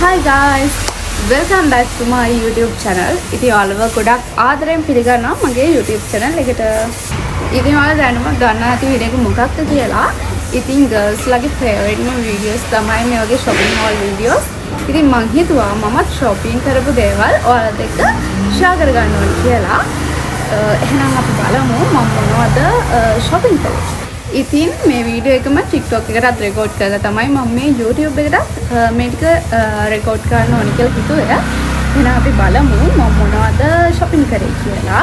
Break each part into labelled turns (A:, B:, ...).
A: Hi guys, welcome back to my YouTube channel. ඉතින් ඔයාලව ගොඩක් ආදරෙන් පිළිගන්නවා මගේ YouTube channel එකට. ඉතින් ඔයාලා දැනම ගන්න ඇති වීඩියෝ එක මොකක්ද කියලා. ඉතින් girls ලගේ favorite videos තමයි මේ වගේ shopping haul videos. ඉතින් මං හිතුවා මමත් shopping කරපු දේවල් ඔයාලත් එක්ක share කරගන්න ඕනේ කියලා. එහෙනම් අපි බලමු මම මොනවද shopping කරේ. ඉතින් මේ වීඩියෝ එකම TikTok එකටත් රෙකෝඩ් කරලා තමයි මම මේ YouTube එකටත් මේ ටික රෙකෝඩ් කරන්න ඕනේ කියලා හිතුවේ. එහෙනම් අපි බලමු මම මොනවද shopping කරේ කියලා.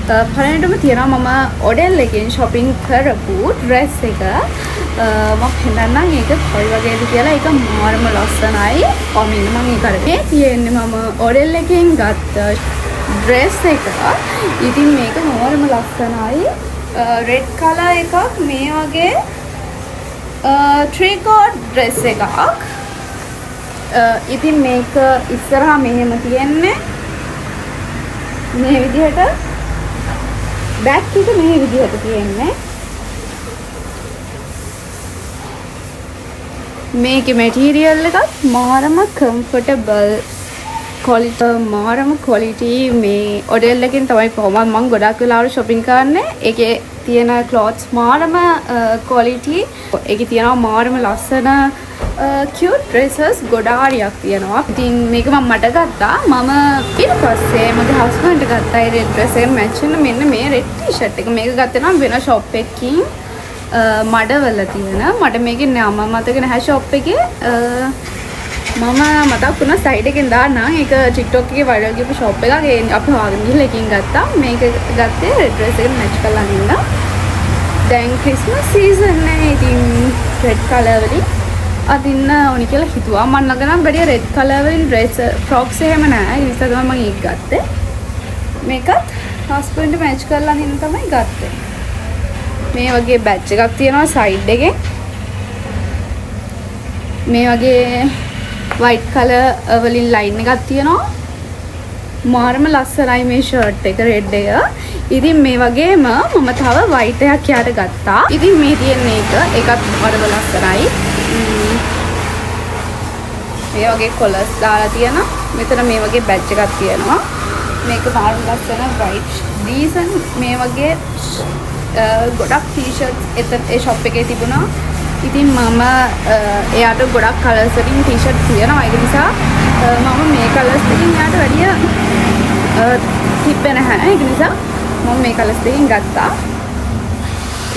A: පළවෙනිටම තියෙනවා මම ඔඩෙල් එකෙන් shopping කරපු dress එක. මම පෙන්නන්නම් ඒක කොයි වගේද කියලා. ඒක මාරම ලස්සනයි. කොමින් මම ඒක කරේ. තියෙන්නේ මම ඔඩෙල් එකෙන් ගත්ත dress එක. ඉතින් මේක මාරම ලස්සනයි. red color එකක් මේ වගේ tricot dress එකක්. ඉතින් මේක ඉස්සරහා මෙහෙම තියෙන්නේ මේ විදිහට, back එක මේ විදිහට තියෙන්නේ. මේකේ material එකත් මාරම comfortable quality මේ ඔඩෙල් එකෙන් තමයි කොහොමද මම ගොඩක් වෙලාවට shopping කරන්නේ. ඒකේ තියෙන clothes මාරම quality. ඒකේ තියෙනවා මාරම ලස්සන cute dresses ගොඩාරියක් තියෙනවා. ඉතින් මේක මම මට ගත්තා. මම ඊට පස්සේ මගේ husband ගත්තා ඒ red dress එක match වෙන මෙන්න මේ red t-shirt එක. මේක ගත්තේ නම් වෙන shop එකකින් මඩවල තියෙන. මට මේකේ නම මතක නැහැ shop එකේ. මම මතක් වුණා සයිඩ් එකෙන් දාන්නම්. ඒක TikTok එකේ viral ගිහපු shop එකක්. ඒ අපි හොයාගෙන ගිහලා එකකින් ගත්තා. මේක ගත්තේ red dress එකට match කරලා අඳින්න. දැන් Christmas season නේ. ඉතින් red color වලින් අදින්න ඕනි කියලා හිතුවා. මම ළඟ නම් වැඩි red color වලින් dress frocks එහෙම නැහැ. ඒ නිසා තමයි මම ඒක ගත්තේ. මේකත් husband match කරලා අඳින්න තමයි ගත්තේ. මේ වගේ badge එකක් තියෙනවා side එකේ. මේ වගේ white color වලින් line එකක් තියෙනවා. මාරම ලස්සනයි මේ shirt එක red එක. ඉතින් මේ වගේම මම තව white එකක් යාට ගත්තා. ඉතින් මේ තියෙන එකත් මාරම ලස්සනයි. මේ වගේ collars දාලා තියෙනවා. මෙතන මේ වගේ badge එකක් තියෙනවා. මේක මාරම ලස්සන white decent මේ වගේ ගොඩක් t-shirts ඒ shop එකේ තිබුණා. ඉතින් මම එයාට ගොඩක් කලර්ස් වලින් ටී-ෂර්ට් තියෙනවා. ඒක නිසා මම මේ කලර්ස් දෙකෙන් එයාට වැඩිය තිබ්බේ නැහැ. ඒක නිසා මම මේ කලර්ස් දෙකෙන් ගත්තා.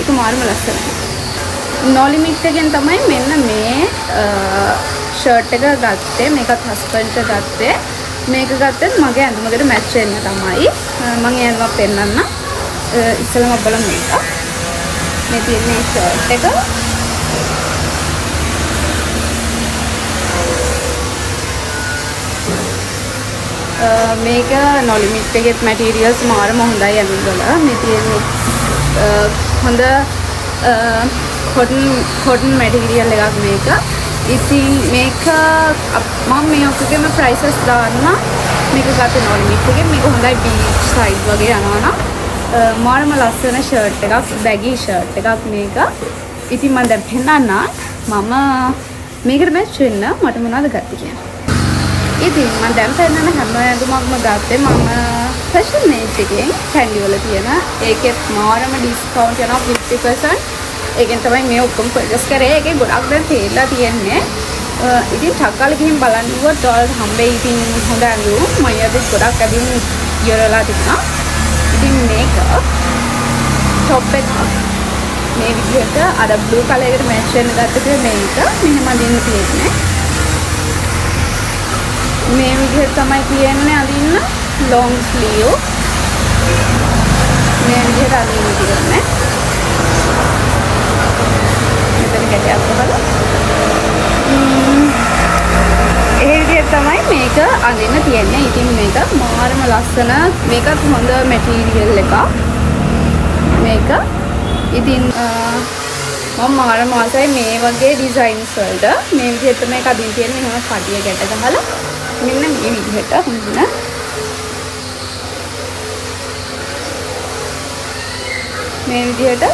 A: ඒක මාරම ලස්සනයි. No Limit එකෙන් තමයි මෙන්න මේ ෂර්ට් එක ගත්තේ. මේකත් හස්බන්ඩ්ට ගත්තේ. මේක ගත්තත් මගේ ඇඳුමකට මැච් වෙන්න තමයි. මම ඇඳුමක් පෙන්නන්න. ඉස්සෙල්ලාම බලමු මේක. මේ තියෙන මේ ෂර්ට් එක මේක No Limit එකේ materials මාරම හොඳයි ඇඳුම් වල. මේ තියෙන හොඳ cotton material එකක් මේක. ඉතින් මේක මම මේ ඔක්කොගේම prices දාන්න. මේක ගත්තේ No Limit එකේ. මේක හොඳයි beach side වගේ යනවා නම්. මාරම ලස්සන shirt එකක්, baggy shirt එකක් මේක. ඉතින් මම දැන් පෙන්නන්න මම මේකට match වෙන්න මට මොනවද ගත්තේ කියලා. ඉතින් මම දැන් පෙන්නන හැම ඇඳුමක්ම ගත්තේ මම fashion age එකෙන් candy වල තියෙන. ඒකෙත් මාරම discount යනවා 50%. ඒකෙන් තමයි මේ ඔක්කොම purchase කරේ. ඒකේ ගොඩක් දැන් තේරලා තියෙන්නේ. ඉතින් ටක්කාල ගිහින් බලන්න ගියොත් ඔයාලට හම්බෙයි. ඉතින් හොඳ ඇඳුම් මම යද්දි ගොඩක් ඇඳුම් ඉවරලා තිබුණා. ඉතින් මේක top එක මේ විදිහට අර blue color එකට match වෙන්න ගත්තේ මේක. මෙහෙම අදින්න තියෙන්නේ. මේ විදිහට තමයි තියෙන්නේ අදින්න long sleeve. මේ විදිහට අදින්න තියෙන්නේ. මෙතන ගැටයක් වහලා. ඒ විදිහට තමයි මේක අදින්න තියෙන්නේ. ඉතින් මේක මාරම ලස්සන. මේකත් හොඳ material එකක්. මේක ඉතින් මම මාරම ආසයි මේ වගේ designs වලට. මේ විදිහට මේක අදින්න තියෙන්නේ. එහෙම පටිය ගැට ගහලා මෙන්න මේ විදිහට හොඳන මේ විදිහට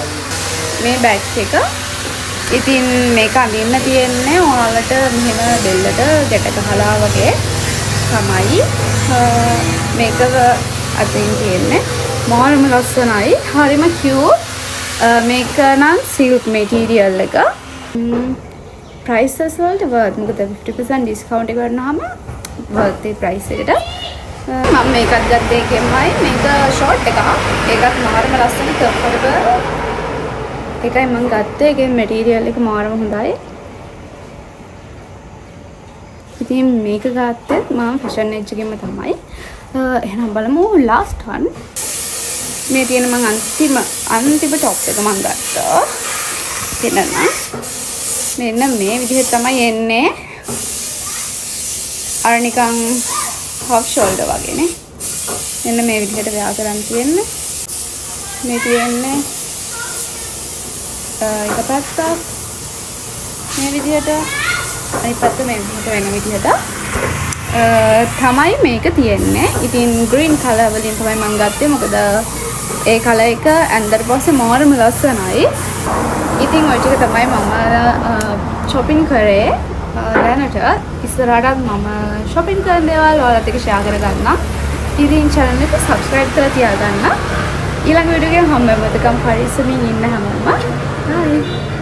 A: මේ බෑග් එක ඉතින් මේක අඳින්න තියෙන්නේ ඔයාලට මෙහෙම බෙල්ලට ගැට ගහලා වගේ තමයි මේක අතින් තියෙන්නේ. මාරම ලස්සනයි. හරිම කියුට්. මේක නම් සිල්ක් මැටීරියල් එක. ප්‍රයිසස් වලට වර්ත්. මොකද 50% ඩිස්කවුන්ට් එක කරනවාම වර්ත් ඒ ප්‍රයිස් එකට. මම මේකත් ගත්තේ එකෙන්මයි. මේක ෂෝට් එකක්. ඒකත් මාරම ලස්සන කම්ෆර්ටබල්. ඒකයි මම ගත්තේ. ඒකේ මැටීරියල් එක මාරම හොඳයි. ඉතින් මේක ගත්තේ මම ෆැෂන් එජ් එකෙන්ම තමයි. එහෙනම් බලමු ලාස්ට් වන්. මේ තියෙන මම අන්තිම টොප් එක මම ගත්තා. දෙන්න. මෙන්න මේ විදිහට තමයි එන්නේ. අර නිකන් half shoulder වගේනේ. මෙන්න මේ විදිහට වෙයා කරන් තියෙන්නේ. මේ තියෙන්නේ එක පැත්තක් මේ විදිහට අනිත් පැත්ත මේ විදිහට වෙන විදිහට තමයි මේක තියෙන්නේ. ඉතින් green color වලින් තමයි මම ගත්තේ. මොකද ඒ color එක ඇඳලා පස්සේ මාරම ලස්සනයි. ඉතින් ඔය ටික තමයි මම shopping කරේ. දැනට ඉස්සරහටත් මම shopping කරන දේවල් ඔයාලත් එක්ක share කරගන්නම්. ඉතින් channel එක subscribe කරලා තියාගන්න. ඊළඟ වීඩියෝ එකෙන් හම්බෙමු. එතකම් පරිස්සමින් ඉන්න හැමෝම. Bye.